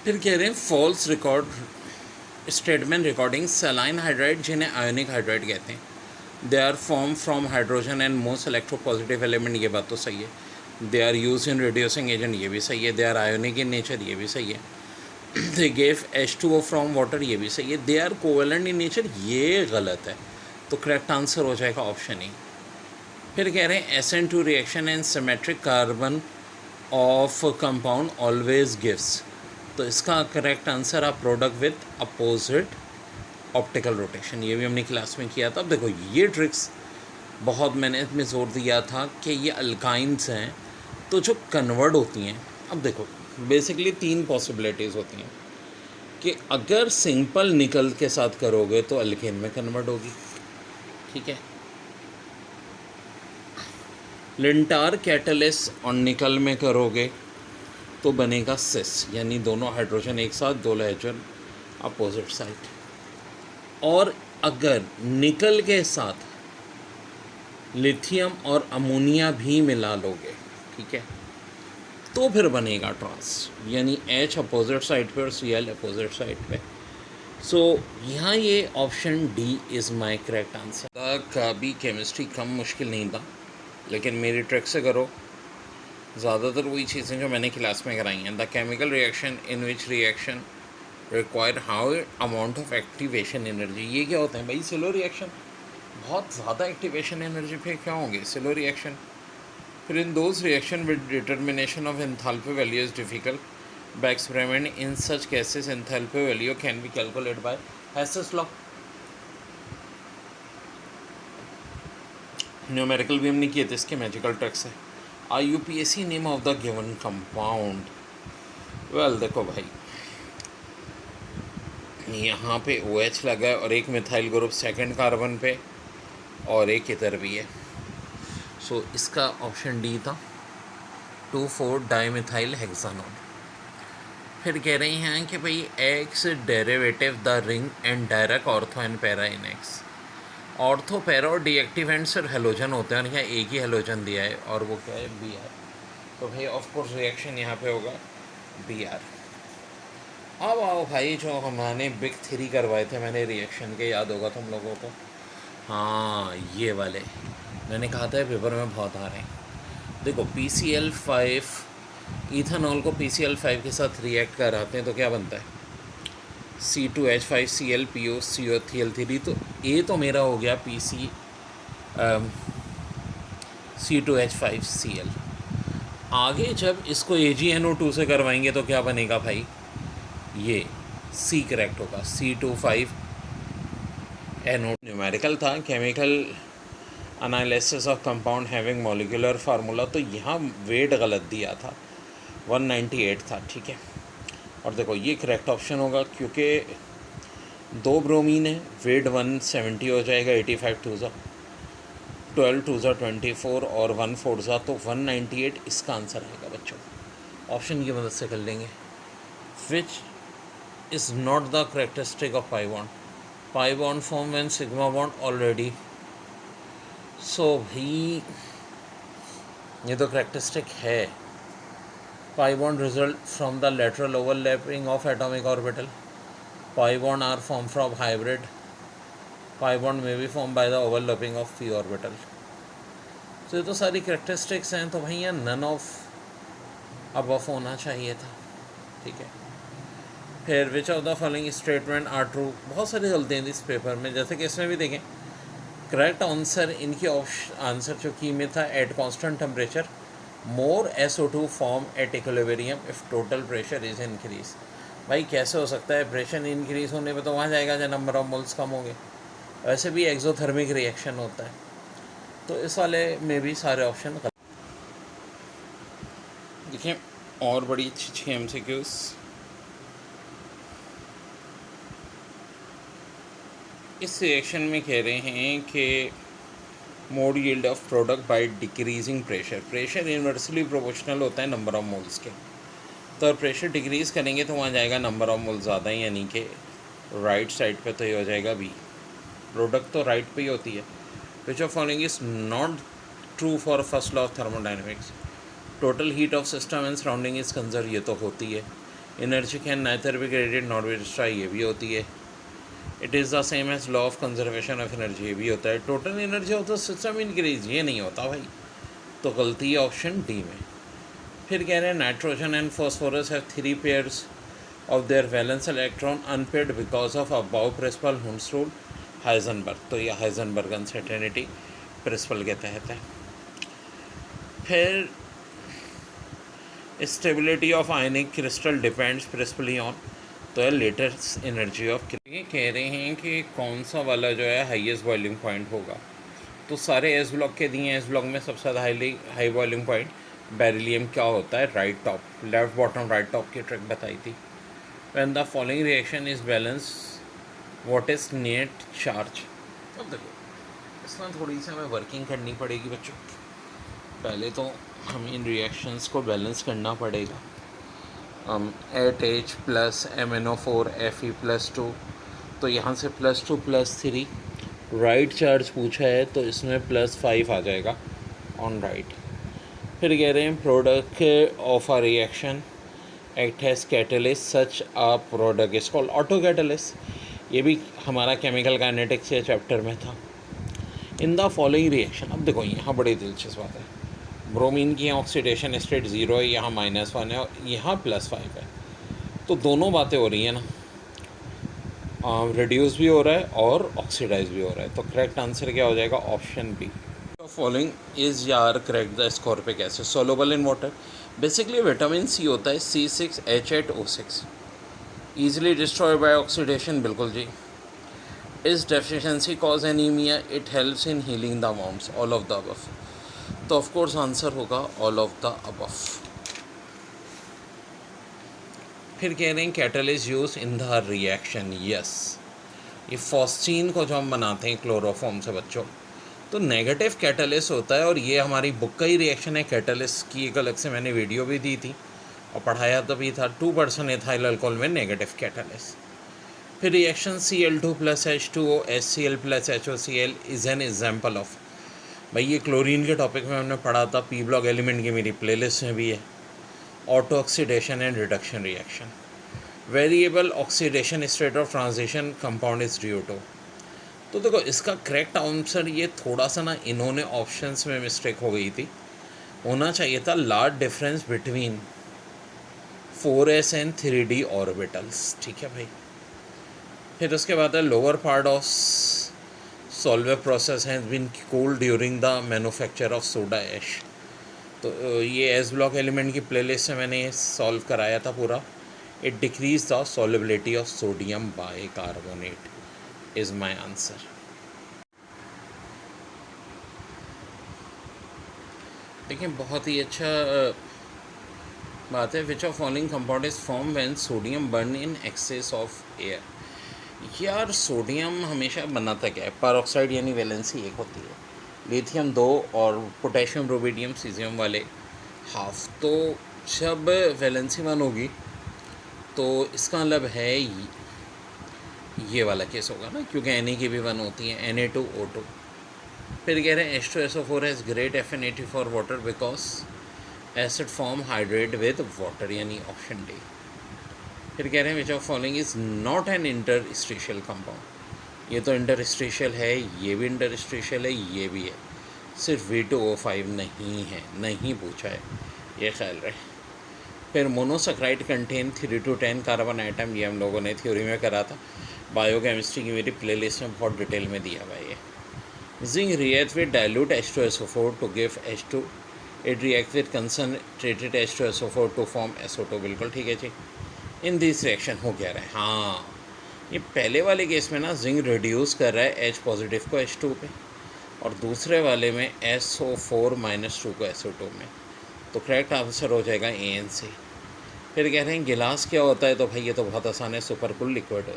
फिर कह रहे हैं false record statement recording saline hydride, जिन्हें आयोनिक हाइड्राइड कहते हैं, they are form from hydrogen and most electropositive element, ये बात तो सही है। They are use in reducing agent, ये भी सही है। They are ionic in nature, ये भी सही है। They gave H2O from water, ये भी सही है। They are covalent in nature, ये गलत है। तो करेक्ट आंसर हो जाएगा ऑप्शन ई। फिर कह रहे हैं SN2 reaction and symmetric carbon of compound always gives, तो इसका करेक्ट आंसर आप product with opposite optical rotation, ये भी हमने क्लास में किया था। अब देखो ये ट्रिक्स बहुत मैंने इसमें जोर दिया था कि ये अल्काइंस हैं तो जो कन्वर्ट होती हैं। अब देखो बेसिकली 3 पॉसिबिलिटीज़ होती हैं कि अगर सिंपल निकल के साथ करोगे तो अल्केन में कन्वर्ट होगी, ठीक है। लिंटार कैटलिस और निकल में करोगे तो बनेगा सिस, यानी दोनों हाइड्रोजन एक साथ, दो हाइड्रोजन अपोजिट साइड। और अगर निकल के साथ लिथियम और अमोनिया भी मिला लोगे, ठीक है, तो फिर बनेगा ट्रांस, यानी H अपोजिट साइड पे और Cl अपोजिट साइड पे। सो यहाँ ये option D is my correct answer. का भी केमिस्ट्री कम मुश्किल नहीं था, लेकिन मेरी ट्रिक से करो, ज़्यादातर वही चीज़ें जो मैंने क्लास में कराई हैं। The chemical reaction in which reaction require how amount of activation energy, ये क्या होता है भाई? स्लो रिएक्शन, बहुत ज़्यादा एक्टिवेशन एनर्जी पे क्या होंगे? Slow reaction. फिर in those reaction with determination of enthalpy value is difficult by experiment, in such cases enthalpy value can be calculate by Hess's law. Numerical भी हमने किए थे इसके मैजिकल ट्रिक से। IUPAC name of the given compound, well देखो भाई यहाँ पे OH लगा है और एक मिथाइल ग्रुप सेकंड कार्बन पे और एक इधर भी है। सो इसका ऑप्शन डी था 2,4 डाईमिथाइल हेक्सानोन। फिर कह रहे हैं कि भाई x derivative the ring and direct ortho and para in x. Ortho, para और डीएक्टिवेंट्स और हेलोजन होते हैं और यहाँ एक ही हेलोजन दिया है और वो क्या है? Br। तो भाई ऑफकोर्स रिएक्शन यहाँ पे होगा Br। अब आओ भाई जो हमने बिग 3 करवाए थे मैंने रिएक्शन के, याद होगा तुम लोगों को। हाँ ये वाले मैंने कहा था पेपर में बहुत आ रहे हैं। देखो PCl5 इथेनॉल को PCl5 के साथ रिएक्ट कराते हैं तो क्या बनता है? C2H5Cl POCO3L3। तो ये तो मेरा हो गया C2H5Cl। आगे जब इसको AgNO2 से करवाएंगे तो क्या बनेगा भाई? ये C करेक्ट होगा, C2,5NO। न्यूमेरिकल था, chemical analysis of compound having molecular formula, तो यहाँ वेट गलत दिया था, 198 था, ठीक है। और देखो ये करेक्ट ऑप्शन होगा क्योंकि 2 ब्रोमीन है, वेट 170 हो जाएगा, 85 टू ज़ा 12 टू ज़ा 24 और 1 4 ज़ा, तो 198 इसका आंसर आएगा बच्चों। ऑप्शन की मदद से कर लेंगे। Which is not the characteristic of pi bond? Pi bond form when sigma bond already. So भाई ये तो करेक्टरिस्टिक है। Pi bond result from the lateral overlapping of atomic orbital. Pi bond are formed from hybrid. Pi bond may be formed by the overlapping of p orbital. तो ये तो सारी characteristics हैं, तो भाई यहाँ नन ऑफ अबव होना चाहिए था, ठीक है। फिर which of the following statement are true, बहुत सारी गलतियाँ थी इस पेपर में, जैसे कि इसमें भी देखें करेक्ट आंसर इनकी आंसर जो की में था at constant temperature more SO2 form at equilibrium if total pressure is increase. भाई कैसे हो सकता है? प्रेशर इंक्रीज होने पे तो वहाँ जाएगा जब नंबर ऑफ मोल्स कम होंगे। वैसे भी एक्सोथर्मिक रिएक्शन होता है, तो इस वाले में भी सारे ऑप्शन गलत। देखिए और बड़ी अच्छी अच्छी MCQs। इस रिएक्शन में कह रहे हैं कि mode yield of product by decreasing pressure, pressure inversely proportional होता है नंबर ऑफ मोल्स के, तो प्रेशर डिक्रीज़ करेंगे तो वहाँ जाएगा नंबर ऑफ मोल्स ज़्यादा, यानी कि राइट साइड पे तो ये हो जाएगा बी। प्रोडक्ट तो राइट पे ही होती है। Which of following is not true for first law of thermodynamics? Total heat of system and surrounding is conserve, ये तो होती है। Energy can neither be created not be destroy, ये भी होती है। It is the same as law of conservation of energy, ये भी होता है। Total energy of the system increase, ये नहीं होता भाई, तो गलती है ऑप्शन डी में। फिर कह रहे हैं nitrogen and phosphorus have 3 pairs of their valence electron unpaired because of aufbau principle Hund's rule Heisenberg, तो ये हाइजेनबर्ग अनसर्टेनिटी प्रिंसिपल के तहत है। फिर stability of ionic crystal depends principally on, तो है लेटेस्ट एनर्जी ऑफ। ये कह रहे हैं कि कौन सा वाला जो है हाईएस्ट बॉइलिंग पॉइंट होगा, तो सारे एस ब्लॉक के दिए हैं। एस ब्लॉक में सबसे ज़्यादा हाई बॉइलिंग पॉइंट बेरिलियम क्या होता है, right top, left bottom right top की ट्रिक बताई थी। When the following reaction is balance what is net charge. अब देखो इसमें थोड़ी सी हमें वर्किंग करनी पड़ेगी बच्चों। पहले तो हमें इन रिएक्शंस को बैलेंस करना पड़ेगा। 8H प्लस MnO4 Fe+2, तो यहाँ से +2 +3 राइट चार्ज पूछा है, तो इसमें +5 आ जाएगा ऑन राइट। फिर कह रहे हैं product of a reaction act has catalyst such a product is called auto catalyst, ये भी हमारा केमिकल काइनेटिक्स के चैप्टर में था। इन द फॉलोइंग रिएक्शन, अब देखो यहाँ बड़ी दिलचस्प बात है, ब्रोमीन की यहाँ ऑक्सीडेशन स्टेट 0 है, यहाँ -1 है और यहाँ +5 है, तो दोनों बातें हो रही हैं ना, रिड्यूस भी हो रहा है और ऑक्सीडाइज भी हो रहा है, तो करेक्ट आंसर क्या हो जाएगा, ऑप्शन बी। फॉलोइंग इज यार correct the ascorbic acid soluble in water, basically vitamin C होता है C6H8O6, easily destroy by oxidation, बिल्कुल जी। Is deficiency cause anaemia, it helps in healing the wounds, all of the above, तो of course answer होगा all of the above. फिर कह रहे हैं catalyst use in the reaction, yes, ये फॉस्टीन को जो हम बनाते हैं क्लोरोफॉर्म से बच्चों, तो नेगेटिव कैटलिस्ट होता है, और ये हमारी बुक का ही रिएक्शन है। कैटलिस्ट की एक अलग से मैंने वीडियो भी दी थी और पढ़ाया तो भी था, 2% एथाइल अल्कोहल में नेगेटिव कैटलिस्ट। फिर reaction Cl2 + H2O HCl + HOCl is an example of, भाई ये क्लोरीन के टॉपिक में हमने पढ़ा था, पी ब्लॉक एलिमेंट की मेरी प्लेलिस्ट में भी है। Auto oxidation and reduction reaction, variable oxidation state of transition compound is DO2, तो देखो इसका करेक्ट आंसर ये थोड़ा सा ना इन्होंने ऑप्शंस में मिस्टेक हो गई थी, होना चाहिए था large difference between 4s and 3d orbitals, ठीक है भाई। फिर उसके बाद है lower part of Solvay process has been cooled during the manufacture of soda ash, तो ये एस ब्लॉक एलिमेंट की प्लेलिस्ट से मैंने सॉल्व कराया था पूरा। It decrease the solubility of sodium bicarbonate is my answer. देखिए बहुत ही अच्छा बात है, which of following compound is form when sodium burn in excess of air. यार सोडियम हमेशा बनाता क्या है, परऑक्साइड यानी वैलेंसी 1 होती है, लिथियम 2 और पोटेशियम रुबिडियम सीजियम वाले हाफ, तो जब वैलेंसी 1 होगी तो इसका मतलब है ये वाला केस होगा ना, क्योंकि Na की भी 1 होती है, Na2O2। फिर कह रहे हैं H2SO4 has great affinity for water because acid form hydrate with water, यानी ऑप्शन डी। फिर कह रहे हैं विच of following is not an interstitial compound, ये तो इंटरस्टिशियल है, ये भी इंटरस्टिशियल है, ये भी है, सिर्फ V2O5 नहीं है, नहीं पूछा है, ये ख्याल रहे। फिर monosaccharide contain 3 to 10 carbon atom, ये हम लोगों ने थ्योरी में करा था, बायोकेमिस्ट्री की मेरी प्लेलिस्ट में बहुत डिटेल में दिया हुआ है। Zinc react with dilute H2SO4 to give H2, it react with concentrated H2SO4 to form SO2, बिल्कुल ठीक है जी। इन दिस रिएक्शन हो क्या रहा है, हाँ ये पहले वाले केस में ना जिंक रिड्यूस कर रहा है H पॉजिटिव को H2 पे, और दूसरे वाले में SO4 - 2 को SO2 में, तो करेक्ट आंसर हो जाएगा ANC। फिर कह रहे हैं गिलास क्या होता है, तो भाई ये तो बहुत आसान है, सुपर कूल लिक्विड